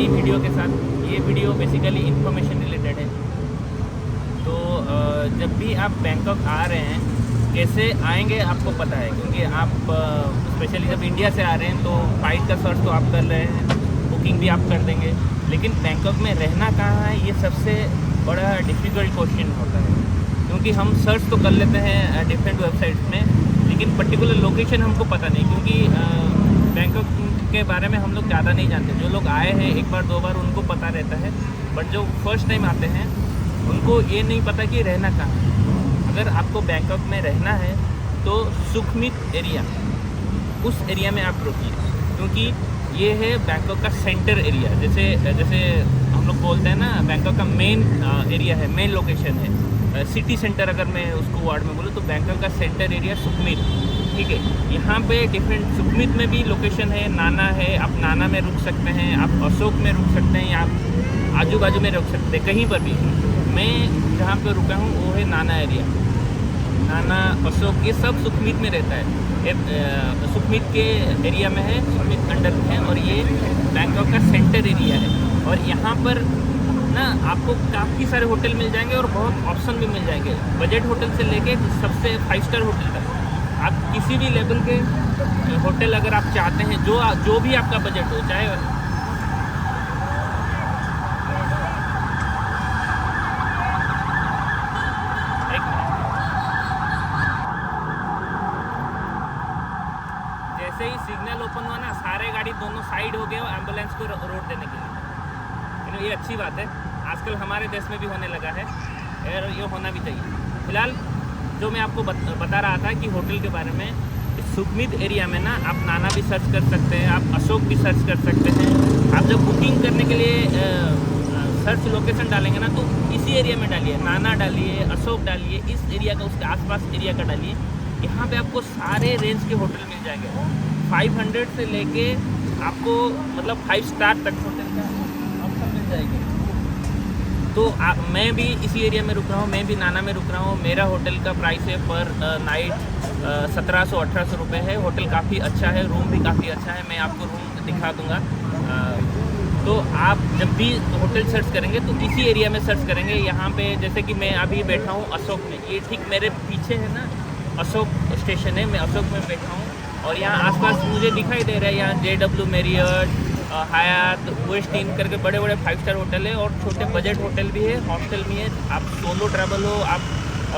Video के साथ। ये वीडियो बेसिकली इंफॉर्मेशन रिलेटेड है। तो जब भी आप बैंकॉक आ रहे हैं, कैसे आएंगे आपको पता है, क्योंकि आप स्पेशली जब इंडिया से आ रहे हैं तो फ्लाइट का सर्च तो आप कर रहे हैं, बुकिंग भी आप कर देंगे, लेकिन बैंकॉक में रहना कहाँ है ये सबसे बड़ा डिफ़िकल्ट क्वेश्चन होता है। क्योंकि हम सर्च तो कर लेते हैं डिफरेंट वेबसाइट्स में, लेकिन पर्टिकुलर लोकेशन हमको पता नहीं, क्योंकि बैंकॉक के बारे में हम लोग ज़्यादा नहीं जानते। जो लोग आए हैं एक बार दो बार उनको पता रहता है, बट जो फर्स्ट टाइम आते हैं उनको ये नहीं पता कि रहना कहाँ है। अगर आपको बैंकॉक में रहना है तो सुखमित एरिया, उस एरिया में आप रुकिए, क्योंकि ये है बैंकॉक का सेंटर एरिया। जैसे हम लोग बोलते हैं ना, बैंकॉक का मेन एरिया है, मेन लोकेशन है, सिटी सेंटर अगर मैं उसको वर्ड में बोलूँ तो बैंकॉक का सेंटर एरिया सुखमित, ठीक है। यहाँ पे डिफरेंट सुखमित में भी लोकेशन है, नाना है, आप नाना में रुक सकते हैं, आप अशोक में रुक सकते हैं, या आप आजू बाजू में रुक सकते हैं, कहीं पर भी। मैं जहाँ पे रुका हूँ वो है नाना एरिया, नाना अशोक, ये सब सुखमित में रहता है। सुखमित के एरिया में है, सुखमित अंडर में है, और ये बैंकॉक का सेंटर एरिया है। और यहाँ पर ना आपको काफ़ी सारे होटल मिल जाएंगे और बहुत ऑप्शन भी मिल जाएंगे, बजट होटल से लेके सबसे 5 स्टार होटल तक। आप किसी भी लेवल के होटल अगर आप चाहते हैं, जो भी आपका बजट हो, चाहे जैसे ही सिग्नल ओपन हुआ ना, सारे गाड़ी दोनों साइड हो गए एम्बुलेंस को रोड देने के लिए। ये अच्छी बात है, आजकल हमारे देश में भी होने लगा है और ये होना भी चाहिए। फिलहाल जो मैं आपको बता रहा था कि होटल के बारे में, सुखमित एरिया में ना आप नाना भी सर्च कर सकते हैं, आप अशोक भी सर्च कर सकते हैं। आप जब बुकिंग करने के लिए सर्च लोकेशन डालेंगे ना, तो इसी एरिया में डालिए, नाना डालिए, अशोक डालिए, इस एरिया का, उसके आसपास एरिया का डालिए। यहाँ पे आपको सारे रेंज के होटल मिल जाएंगे, 500 से लेके आपको मतलब 5 स्टार तक होटल का ऑप्शन मिल जाएगी। तो मैं भी इसी एरिया में रुक रहा हूँ, मैं भी नाना में रुक रहा हूँ। मेरा होटल का प्राइस है पर नाइट 1700-1800 रुपये है। होटल काफ़ी अच्छा है, रूम भी काफ़ी अच्छा है, मैं आपको रूम दिखा दूँगा। तो आप जब भी होटल सर्च करेंगे तो इसी एरिया में सर्च करेंगे। यहाँ पे जैसे कि मैं अभी बैठा हूँ अशोक में, ये ठीक मेरे पीछे है ना अशोक स्टेशन है, मैं अशोक में बैठा हूँ। और यहाँ आसपास मुझे दिखाई दे रहा है, यहाँ JW मैरियट, हयात, वेस्ट इन करके बड़े बड़े 5 स्टार होटल है, और छोटे बजट होटल भी है, हॉस्टल भी है। आप सोलो ट्रैवल हो, आप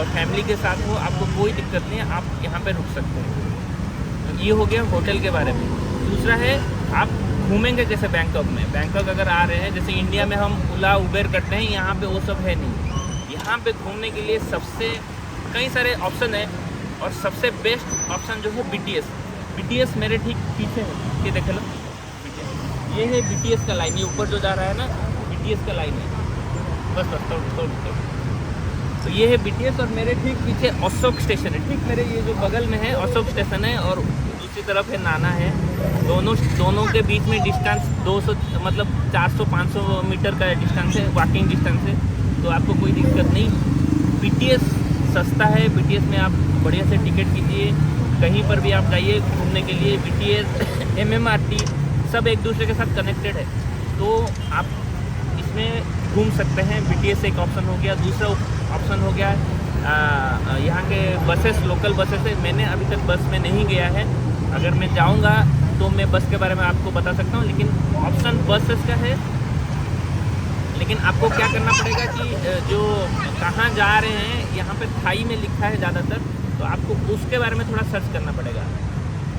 फैमिली के साथ हो, आपको कोई दिक्कत नहीं है, आप यहाँ पे रुक सकते हैं। ये हो गया होटल के बारे में। दूसरा है आप घूमेंगे कैसे बैंकॉक में। बैंकॉक अगर आ रहे हैं, जैसे इंडिया में हम ओला उबेर करते हैं, यहाँ पे वो सब है नहीं। यहाँ पे घूमने के लिए सबसे कई सारे ऑप्शन है, और सबसे बेस्ट ऑप्शन जो है BTS मेरे ठीक पीछे है, ये देख लो, ये है BTS का लाइन, ये ऊपर जो जा रहा है ना BTS का लाइन है, बस थोड़ा। तो ये है BTS, और मेरे ठीक पीछे अशोक स्टेशन है, ठीक मेरे ये जो बगल में है अशोक स्टेशन है, और दूसरी तरफ है नाना है। दोनों के बीच में डिस्टेंस 200 मतलब 400-500 मीटर का डिस्टेंस है, वॉकिंग डिस्टेंस है, तो आपको कोई दिक्कत नहीं। BTS सस्ता है, BTS में आप बढ़िया से टिकट कीजिए, कहीं पर भी आप जाइए घूमने के लिए। BTS MMRT सब एक दूसरे के साथ कनेक्टेड है, तो आप इसमें घूम सकते हैं। BTS एक ऑप्शन हो गया। दूसरा ऑप्शन हो गया यहाँ के बसेस, लोकल बसेस है। मैंने अभी तक बस में नहीं गया है, अगर मैं जाऊँगा तो मैं बस के बारे में आपको बता सकता हूँ, लेकिन ऑप्शन बसेस का है। लेकिन आपको क्या करना पड़ेगा कि जो कहाँ जा रहे हैं, यहाँ पे थाई में लिखा है ज़्यादातर, तो आपको उसके बारे में थोड़ा सर्च करना पड़ेगा।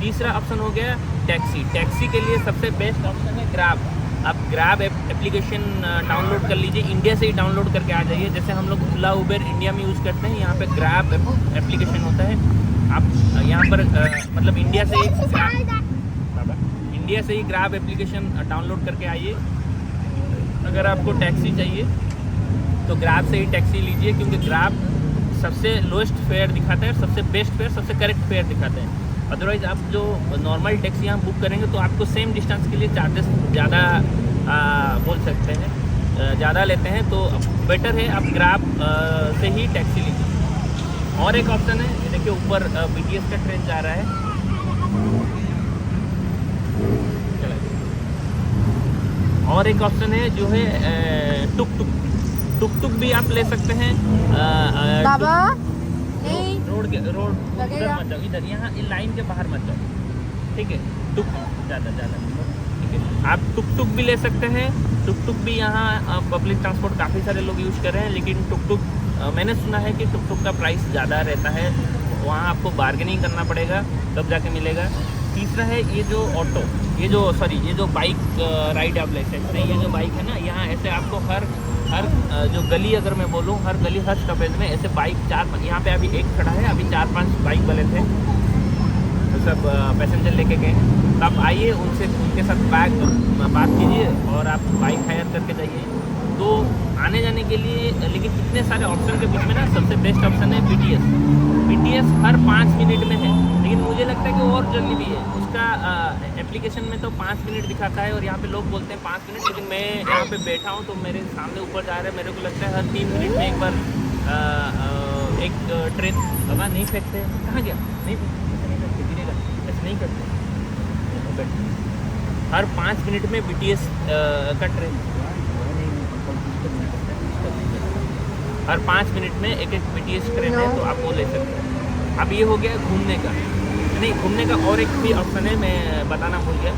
तीसरा ऑप्शन हो गया टैक्सी के लिए सबसे बेस्ट ऑप्शन है ग्रैब। आप ग्रैब एप्लीकेशन डाउनलोड कर लीजिए, इंडिया से ही डाउनलोड करके आ जाइए। जैसे हम लोग ओला उबेर इंडिया में यूज़ करते हैं, यहाँ पे ग्रैब एप्लीकेशन होता है। आप यहाँ पर मतलब इंडिया से ही ग्रैब एप्लीकेशन डाउनलोड करके आइए। अगर आपको टैक्सी चाहिए तो ग्रैब से ही टैक्सी लीजिए, क्योंकि ग्रैब सबसे लोएस्ट फेयर दिखाता है, सबसे बेस्ट फेयर, सबसे करेक्ट फेयर दिखाते हैं। अदरवाइज़ आप जो नॉर्मल टैक्सी यहाँ बुक करेंगे तो आपको सेम डिस्टेंस के लिए चार्जेस ज़्यादा बोल सकते हैं, ज़्यादा लेते हैं। तो बेटर है आप ग्रैब से ही टैक्सी लीजिए। और एक ऑप्शन है, ये देखिए ऊपर BTS का ट्रेन जा रहा है। और एक ऑप्शन है जो है टुक टुक। टुक टुक भी आप ले सकते हैं। बाबा रोड उधर मत जाओ, इधर यहाँ इन लाइन के बाहर मत जाओ, ठीक है। टुक ज़्यादा ठीक है। आप टुक टुक भी ले सकते हैं। टुक टुक भी यहाँ पब्लिक ट्रांसपोर्ट काफ़ी सारे लोग यूज़ कर रहे हैं, लेकिन टुक टुक मैंने सुना है कि टुक टुक का प्राइस ज़्यादा रहता है, वहाँ आपको बार्गेनिंग करना पड़ेगा तब जाके मिलेगा। तीसरा है ये जो ऑटो, ये जो बाइक राइड आप ले सकते हैं। ये जो बाइक है ना, यहाँ ऐसे आपको हर जो गली, अगर मैं बोलूँ हर गली हर स्टॉपेज में ऐसे बाइक 4-5, यहाँ पे अभी एक खड़ा है, अभी 4-5 बाइक वाले थे, तो सब पैसेंजर लेके गए। तो आप आइए उनके साथ बात कीजिए और आप बाइक हायर करके जाइए। तो आने जाने के लिए, लेकिन इतने सारे ऑप्शन के बीच में ना सबसे बेस्ट ऑप्शन है BTS हर 5 मिनट में है, लेकिन मुझे लगता है कि और जल्दी भी है। उसका एप्लीकेशन में तो 5 मिनट दिखाता है और यहाँ पे लोग बोलते हैं 5 मिनट, लेकिन मैं यहाँ पे बैठा हूँ तो मेरे सामने ऊपर जा रहा है, मेरे को लगता है हर 3 मिनट में एक बार एक ट्रेन। हवा नहीं फेंकते, कहाँ गया? नहीं फेंकते, गिरेगा, ऐसे नहीं करते। हर 5 मिनट में BTS का ट्रेन, हर 5 मिनट में एक BTS ट्रेन है, तो आप वो ले सकते हैं। अब ये हो गया घूमने का। नहीं, घूमने का और एक भी ऑप्शन है, मैं बताना भूल गया,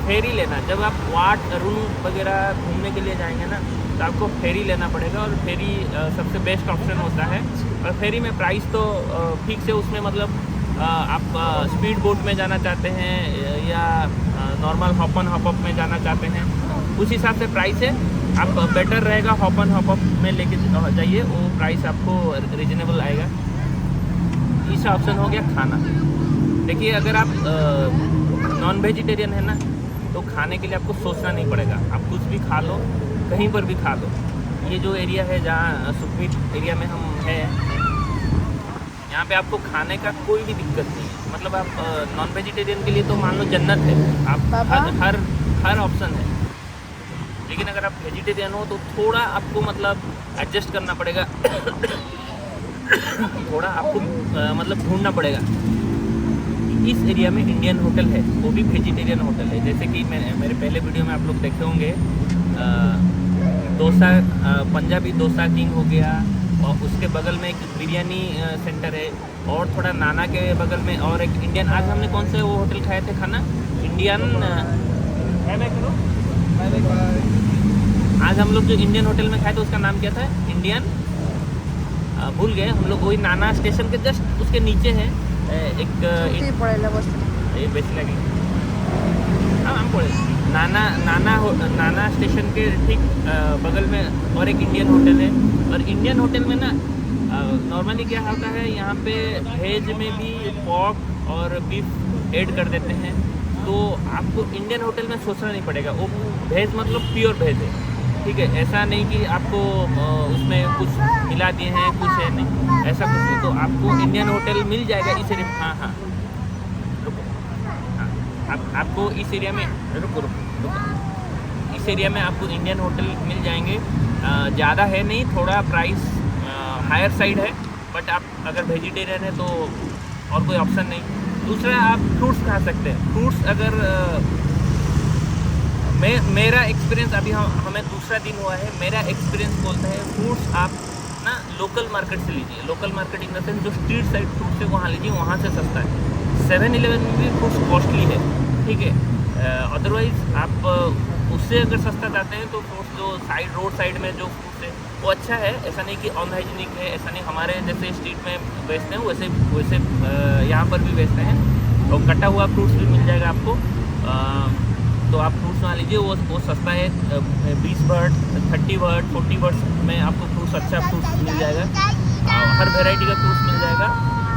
फेरी लेना। जब आप वाट अरुण वगैरह घूमने के लिए जाएंगे ना, तो आपको फेरी लेना पड़ेगा, और फेरी सबसे बेस्ट ऑप्शन होता है। और फेरी में प्राइस तो फिक्स है, उसमें मतलब आप स्पीड बोट में जाना चाहते हैं या normal hop on hop up में जाना चाहते हैं, उस हिसाब से प्राइस है। आप बेटर रहेगा हॉप ऑन हॉप अप में लेके जाइए, वो प्राइस आपको रीजनेबल आएगा। तीसरा ऑप्शन हो गया खाना। देखिए, अगर आप नॉन वेजिटेरियन है ना, तो खाने के लिए आपको सोचना नहीं पड़ेगा, आप कुछ भी खा लो, कहीं पर भी खा लो। ये जो एरिया है जहाँ सुखमीत एरिया में हम हैं, यहाँ पे आपको खाने का कोई भी दिक्कत नहीं है। मतलब आप नॉन वेजिटेरियन के लिए तो मान लो जन्नत है, आप हर ऑप्शन है। लेकिन अगर आप वेजिटेरियन हो तो थोड़ा आपको मतलब एडजस्ट करना पड़ेगा थोड़ा आपको मतलब ढूंढना पड़ेगा। इस एरिया में इंडियन होटल है, वो भी वेजिटेरियन होटल है। जैसे कि मेरे पहले वीडियो में आप लोग देखे होंगे, डोसा, पंजाबी डोसा किंग हो गया, और उसके बगल में एक बिरयानी सेंटर है, और थोड़ा नाना के बगल में और एक इंडियन। आज हमने कौन से वो होटल खाए थे खाना? इंडियन। आज हम लोग जो इंडियन होटल में खाए थे उसका नाम क्या था? इंडियन, भूल गए हम लोग। वही नाना स्टेशन के जस्ट उसके नीचे है एक बेसी लगी हम पड़े नाना स्टेशन के ठीक बगल में और एक इंडियन होटल है। और इंडियन होटल में ना नॉर्मली क्या होता है, यहाँ पे वेज में भी पॉर्क और बीफ ऐड कर देते हैं, तो आपको इंडियन होटल में सोचना नहीं पड़ेगा। वो वेज मतलब प्योर वेज है, ठीक है। ऐसा नहीं कि आपको उसमें कुछ मिला दिए हैं, कुछ है नहीं, ऐसा कुछ नहीं। तो आपको इंडियन होटल मिल जाएगा इस एरिया में। हाँ रुको, हाँ आपको इस एरिया में रुको इस एरिया में आपको इंडियन होटल मिल जाएंगे। ज़्यादा है नहीं, थोड़ा प्राइस हायर साइड है, बट आप अगर वेजिटेरियन है तो और कोई ऑप्शन नहीं। दूसरा, आप फ्रूट्स खा सकते हैं। फ्रूट्स अगर मेरा एक्सपीरियंस, अभी हमें दूसरा दिन हुआ है, मेरा एक्सपीरियंस बोलता है फ्रूट्स आप ना लोकल मार्केट से लीजिए। Local market in the sense जो स्ट्रीट साइड फ्रूट्स है वहाँ लीजिए, वहाँ से सस्ता है। 7-Eleven में भी फ्रूट्स कॉस्टली है, ठीक है। अदरवाइज़ आप उससे अगर सस्ता चाहते हैं तो फ्रूट्स जो रोड साइड में जो फ्रूट्स है वो अच्छा है। ऐसा नहीं कि अनहाइजीनिक है, ऐसा नहीं। हमारे जैसे स्ट्रीट में बेचते हैं वैसे यहाँ पर भी बेचते हैं, और कटा हुआ फ्रूट्स भी मिल जाएगा आपको। तो आप फ्रूट्स ना लीजिए, वो सस्ता है। 20 बर्ड, 30 बर्ड, 40 बर्ड्स में आपको फ्रूट्स, अच्छा फ्रूट्स मिल जाएगा। हर वेराइटी का फ्रूट्स मिल जाएगा,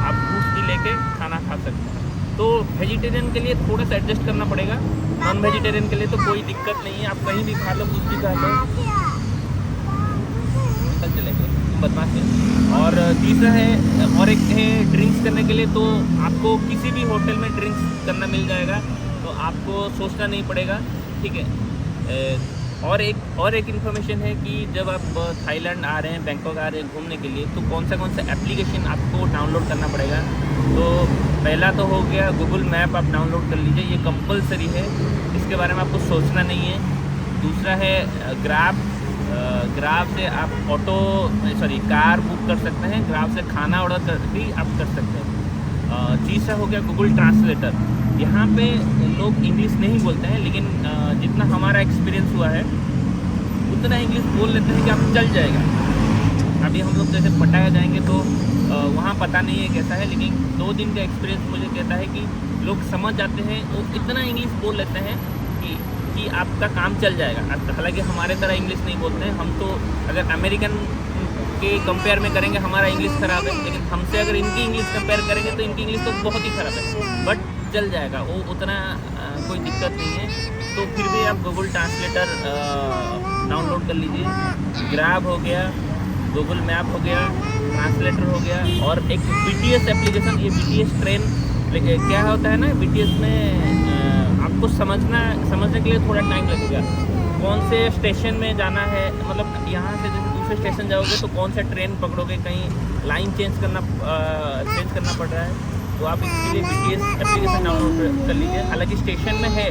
आप फ्रूट्स भी लेके खाना खा सकते हैं। तो वेजिटेरियन के लिए थोड़ा सा एडजस्ट करना पड़ेगा, नॉन वेजिटेरियन के लिए तो कोई दिक्कत नहीं है, आप कहीं भी खा लो, कुछ भी खा लो, निकल चलेंगे, बदमाश है। और तीसरा है, और एक है ड्रिंक्स करने के लिए, तो आपको किसी भी होटल में ड्रिंक्स करना मिल जाएगा, तो आपको सोचना नहीं पड़ेगा, ठीक है। और एक इन्फॉर्मेशन है कि जब आप थाईलैंड आ रहे हैं, बैंकॉक आ रहे हैं घूमने के लिए, तो कौन सा एप्लीकेशन आपको डाउनलोड करना पड़ेगा। तो पहला तो हो गया गूगल मैप, आप डाउनलोड कर लीजिए, ये कंपलसरी है, इसके बारे में आपको सोचना नहीं है। दूसरा है ग्रैब। ग्रैब से आप कार बुक कर सकते हैं, ग्रैब से खाना ऑर्डर कर भी आप कर सकते हैं। तीसरा हो गया गूगल ट्रांसलेटर। यहाँ पे लोग इंग्लिश नहीं बोलते हैं, लेकिन जितना हमारा एक्सपीरियंस हुआ है उतना इंग्लिश बोल लेते हैं कि आप चल जाएगा। अभी हम लोग जैसे पटाया जाएंगे तो वहाँ पता नहीं है कैसा है, लेकिन 2 दिन का एक्सपीरियंस मुझे कहता है कि लोग समझ जाते हैं, वो इतना इंग्लिश बोल लेते हैं कि आपका काम चल जाएगा। हालांकि हमारे तरह इंग्लिश नहीं बोलते हैं हम, तो अगर अमेरिकन के कंपेयर में करेंगे हमारा इंग्लिश ख़राब है, लेकिन हमसे अगर इनकी इंग्लिश कंपेयर करेंगे तो इनकी इंग्लिश तो बहुत ही ख़राब है, बट चल जाएगा, वो उतना कोई दिक्कत नहीं है। तो फिर भी आप गूगल ट्रांसलेटर डाउनलोड कर लीजिए। ग्रैब हो गया, गूगल मैप हो गया, ट्रांसलेटर हो गया, और एक BTS एप्लीकेशन। ये BTS ट्रेन क्या होता है ना, BTS में आपको समझने के लिए थोड़ा टाइम लगेगा। कौन से स्टेशन में जाना है, मतलब यहाँ से जैसे दूसरे स्टेशन जाओगे तो कौन सा ट्रेन पकड़ोगे, कहीं लाइन चेंज करना पड़ रहा है, तो आप इसके लिए BTS एप्लीकेशन डाउनलोड कर लीजिए। हालांकि स्टेशन में है,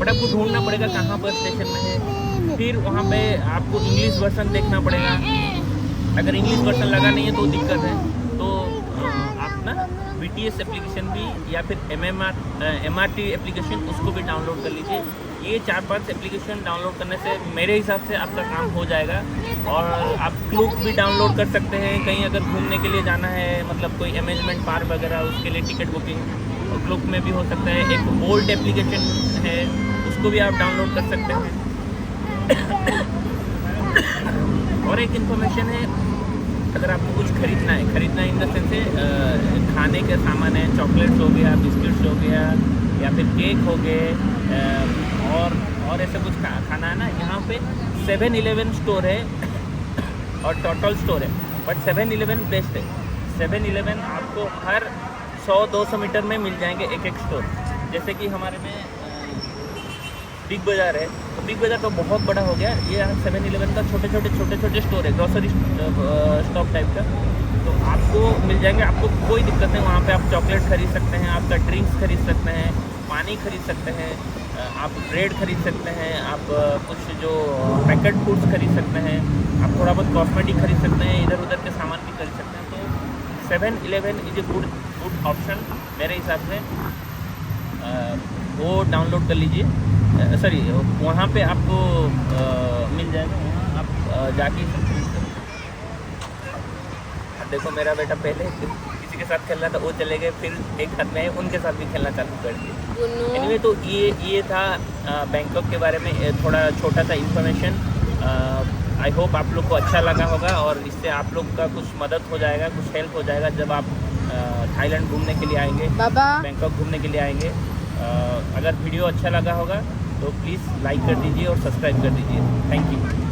बट आपको ढूंढना पड़ेगा कहाँ पर स्टेशन में है। फिर वहाँ पे आपको इंग्लिश वर्जन देखना पड़ेगा। अगर इंग्लिश वर्जन लगा नहीं है तो दिक्कत है, तो आप ना BTS एप्लीकेशन भी या फिर MRT एप्लीकेशन, उसको भी डाउनलोड कर लीजिए। ये 4-5 एप्लीकेशन डाउनलोड करने से मेरे हिसाब से आपका काम हो जाएगा। और आप क्लूक भी डाउनलोड कर सकते हैं, कहीं अगर घूमने के लिए जाना है, मतलब कोई अमेजमेंट पार्क वगैरह, उसके लिए टिकट बुकिंग और क्लूक में भी हो सकता है। एक बोल्ट एप्लीकेशन है, उसको भी आप डाउनलोड कर सकते हैं। और एक इन्फॉर्मेशन है, अगर आपको कुछ खरीदना इन द सेंस से खाने के सामान है, चॉकलेट्स हो गया, बिस्किट्स हो गया, या फिर केक हो गए, और ऐसा कुछ खाना है ना, यहाँ पे 7-Eleven स्टोर है और टोटल स्टोर है, बट 7-Eleven बेस्ट है। 7-Eleven आपको हर 100-200 मीटर में मिल जाएंगे एक स्टोर। जैसे कि हमारे में बिग बाज़ार है, तो बिग बाज़ार तो बहुत बड़ा हो गया, ये 7-Eleven का छोटे छोटे स्टोर है, ग्रोसरी स्टॉप टाइप का, तो आपको मिल जाएंगे। आपको कोई दिक्कत नहीं, वहाँ पे आप चॉकलेट खरीद सकते हैं, आपका ड्रिंक्स खरीद सकते हैं, पानी खरीद सकते हैं, आप ब्रेड खरीद सकते हैं, आप कुछ जो पैकेट फूड्स खरीद सकते हैं, आप थोड़ा बहुत कॉस्मेटिक खरीद सकते हैं, इधर उधर के सामान भी खरीद सकते हैं। तो 7-Eleven is a good option मेरे हिसाब से। वो डाउनलोड कर लीजिए, सॉरी वहाँ पे आपको मिल जाएगा, वहाँ आप जाके देखो। मेरा बेटा पहले किसी के साथ खेल रहा था, वो चले गए, फिर एक हाथ में उनके साथ भी खेलना चालू कर दिया। एनीवे, तो ये था बैंकॉक के बारे में थोड़ा छोटा सा इन्फॉर्मेशन। आई होप आप लोग को अच्छा लगा होगा, और इससे आप लोग का कुछ मदद हो जाएगा, कुछ हेल्प हो जाएगा जब आप थाईलैंड घूमने के लिए आएंगे, बैंकॉक घूमने के लिए आएंगे। अगर वीडियो अच्छा लगा होगा तो प्लीज़ लाइक कर दीजिए और सब्सक्राइब कर दीजिए। Thank you.